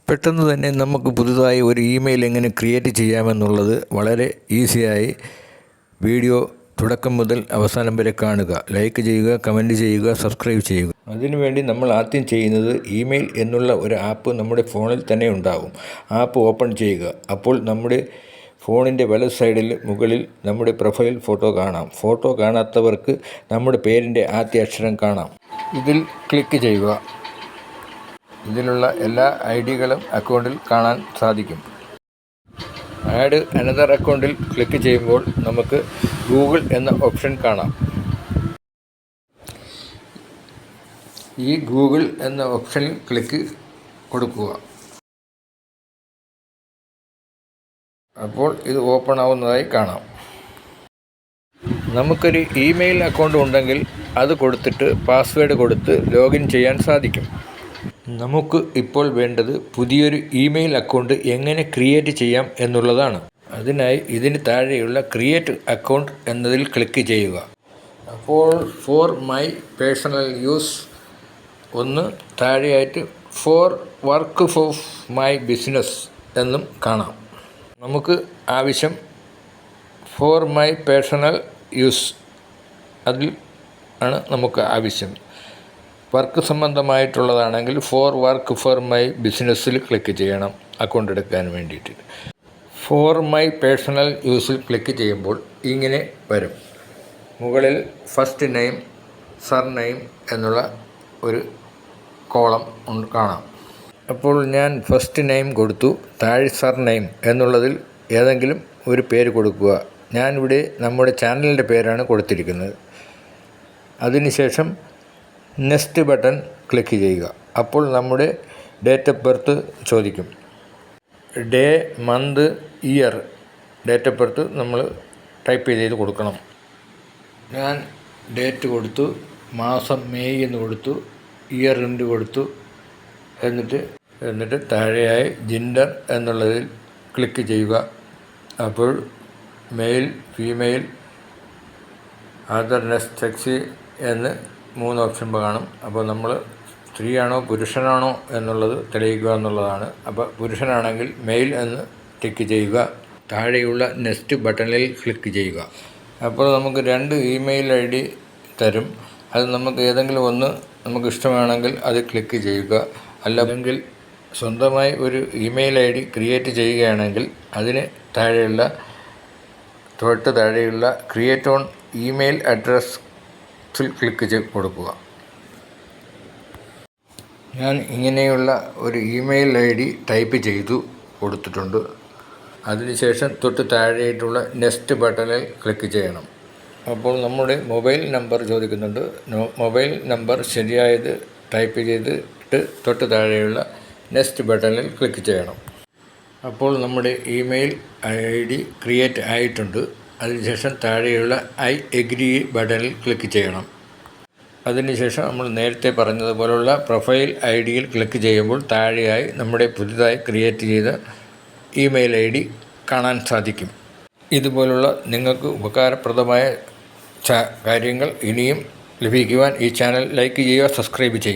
പെട്ടെന്ന് തന്നെ നമുക്ക് പുതുതായി ഒരു ഇമെയിൽ എങ്ങനെ ക്രിയേറ്റ് ചെയ്യാമെന്നുള്ളത് വളരെ ഈസിയായി വീഡിയോ തുടക്കം മുതൽ അവസാനം വരെ കാണുക. ലൈക്ക് ചെയ്യുക, കമൻറ്റ് ചെയ്യുക, സബ്സ്ക്രൈബ് ചെയ്യുക. അതിനുവേണ്ടി നമ്മൾ ആദ്യം ചെയ്യുന്നത് ഇമെയിൽ എന്നുള്ള ഒരു ആപ്പ് നമ്മുടെ ഫോണിൽ തന്നെ ഉണ്ടാകും. ആപ്പ് ഓപ്പൺ ചെയ്യുക. അപ്പോൾ നമ്മുടെ ഫോണിൻ്റെ വലത് സൈഡിൽ മുകളിൽ നമ്മുടെ പ്രൊഫൈൽ ഫോട്ടോ കാണാം. ഫോട്ടോ കാണാത്തവർക്ക് നമ്മുടെ പേരിൻ്റെ ആദ്യ അക്ഷരം കാണാം. ഇതിൽ ക്ലിക്ക് ചെയ്യുക. ഇതിലുള്ള എല്ലാ ഐഡികളും അക്കൗണ്ടിൽ കാണാൻ സാധിക്കും. ആഡ് അനദർ അക്കൗണ്ടിൽ ക്ലിക്ക് ചെയ്യുമ്പോൾ നമുക്ക് ഗൂഗിൾ എന്ന ഓപ്ഷൻ കാണാം. ഈ ഗൂഗിൾ എന്ന ഓപ്ഷനിൽ ക്ലിക്ക് കൊടുക്കുക. അപ്പോൾ ഇത് ഓപ്പൺ ആവുന്നതായി കാണാം. നമുക്കൊരു ഇമെയിൽ അക്കൗണ്ട് ഉണ്ടെങ്കിൽ അത് കൊടുത്തിട്ട് പാസ്വേഡ് കൊടുത്ത് ലോഗിൻ ചെയ്യാൻ സാധിക്കും. നമുക്ക് ഇപ്പോൾ വേണ്ടത് പുതിയൊരു ഇമെയിൽ അക്കൗണ്ട് എങ്ങനെ ക്രിയേറ്റ് ചെയ്യാം എന്നുള്ളതാണ്. അതിനായി ഇതിന് താഴെയുള്ള ക്രിയേറ്റ് അക്കൗണ്ട് എന്നതിൽ ക്ലിക്ക് ചെയ്യുക. അപ്പോൾ ഫോർ മൈ പേഴ്സണൽ യൂസ് ഒന്ന് താഴെയായിട്ട് four work of my business എന്നും കാണാം. നമുക്ക് ആവശ്യം ഫോർ മൈ പേഴ്സണൽ യൂസ് അതിൽ ആണ് നമുക്ക് ആവശ്യം. വർക്ക് സംബന്ധമായിട്ടുള്ളതാണെങ്കിൽ ഫോർ വർക്ക് ഫോർ മൈ ബിസിനസ്സിൽ ക്ലിക്ക് ചെയ്യണം അക്കൗണ്ട് എടുക്കാൻ വേണ്ടിയിട്ട്. ഫോർ മൈ പേഴ്സണൽ യൂസിൽ ക്ലിക്ക് ചെയ്യുമ്പോൾ ഇങ്ങനെ വരും. മുകളിൽ ഫസ്റ്റ് നെയിം, സർനെയിം എന്നുള്ള ഒരു കോളം കാണാം. അപ്പോൾ ഞാൻ ഫസ്റ്റ് നെയിം കൊടുത്തു. താഴെ സർനെയിം എന്നുള്ളതിൽ ഏതെങ്കിലും ഒരു പേര് കൊടുക്കുക. ഞാനിവിടെ നമ്മുടെ ചാനലിൻ്റെ പേരാണ് കൊടുത്തിരിക്കുന്നത്. അതിനുശേഷം നെക്സ്റ്റ് ബട്ടൺ ക്ലിക്ക് ചെയ്യുക. അപ്പോൾ നമ്മുടെ ഡേറ്റ് ഓഫ് ബർത്ത് ചോദിക്കും. Day, month, year, date of birth നമ്മൾ ടൈപ്പ് ചെയ്ത് കൊടുക്കണം. ഞാൻ ഡേറ്റ് കൊടുത്തു, മാസം മെയ് എന്ന് കൊടുത്തു, ഇയർ എന്ന് കൊടുത്തു. എന്നിട്ട് താഴെയായി ജെൻഡർ എന്നുള്ളതിൽ ക്ലിക്ക് ചെയ്യുക. അപ്പോൾ male, female, other, next, sexy എന്ന് 3 ഓപ്ഷൻ കാണും. അപ്പോൾ നമ്മൾ സ്ത്രീയാണോ പുരുഷനാണോ എന്നുള്ളത് തെളിയിക്കുക എന്നുള്ളതാണ്. അപ്പോൾ പുരുഷനാണെങ്കിൽ മെയിൽ എന്ന് ടിക്ക് ചെയ്യുക. താഴെയുള്ള നെക്സ്റ്റ് ബട്ടണിൽ ക്ലിക്ക് ചെയ്യുക. അപ്പോൾ നമുക്ക് 2 ഇമെയിൽ ഐ ഡി തരും. അത് നമുക്ക് ഏതെങ്കിലും ഒന്ന് നമുക്ക് ഇഷ്ടമാണെങ്കിൽ അത് ക്ലിക്ക് ചെയ്യുക. അല്ലെങ്കിൽ സ്വന്തമായി ഒരു ഇമെയിൽ ഐ ഡി ക്രിയേറ്റ് ചെയ്യുകയാണെങ്കിൽ അതിന് തൊട്ട് താഴെയുള്ള create on email address click ചെയ്ത് കൊടുക്കുക. ഞാൻ ഇങ്ങനെയുള്ള ഒരു ഇമെയിൽ ഐ ഡി ടൈപ്പ് ചെയ്തു കൊടുത്തിട്ടുണ്ട്. അതിനുശേഷം തൊട്ട് താഴെയായിട്ടുള്ള നെക്സ്റ്റ് ബട്ടണിൽ ക്ലിക്ക് ചെയ്യണം. അപ്പോൾ നമ്മുടെ മൊബൈൽ നമ്പർ ചോദിക്കുന്നുണ്ട്. മൊബൈൽ നമ്പർ ശരിയായത് ടൈപ്പ് ചെയ്തിട്ട് തൊട്ട് താഴെയുള്ള നെക്സ്റ്റ് ബട്ടണിൽ ക്ലിക്ക് ചെയ്യണം. അപ്പോൾ നമ്മുടെ ഇമെയിൽ ഐ ഡി ക്രിയേറ്റ് ആയിട്ടുണ്ട്. അതിനുശേഷം താഴെയുള്ള ഐ എഗ്രി ബട്ടണിൽ ക്ലിക്ക് ചെയ്യണം. അതിനുശേഷം നമ്മൾ നേരത്തെ പറഞ്ഞതുപോലുള്ള പ്രൊഫൈൽ ഐ ഡിയിൽ ക്ലിക്ക് ചെയ്യുമ്പോൾ താഴെയായി നമ്മുടെ പുതുതായി ക്രിയേറ്റ് ചെയ്ത ഇമെയിൽ ഐ ഡി കാണാൻ സാധിക്കും. ഇതുപോലുള്ള നിങ്ങൾക്ക് ഉപകാരപ്രദമായ കാര്യങ്ങൾ ഇനിയും ലഭിക്കുവാൻ ഈ ചാനൽ ലൈക്ക് ചെയ്യുക, സബ്സ്ക്രൈബ് ചെയ്യുക.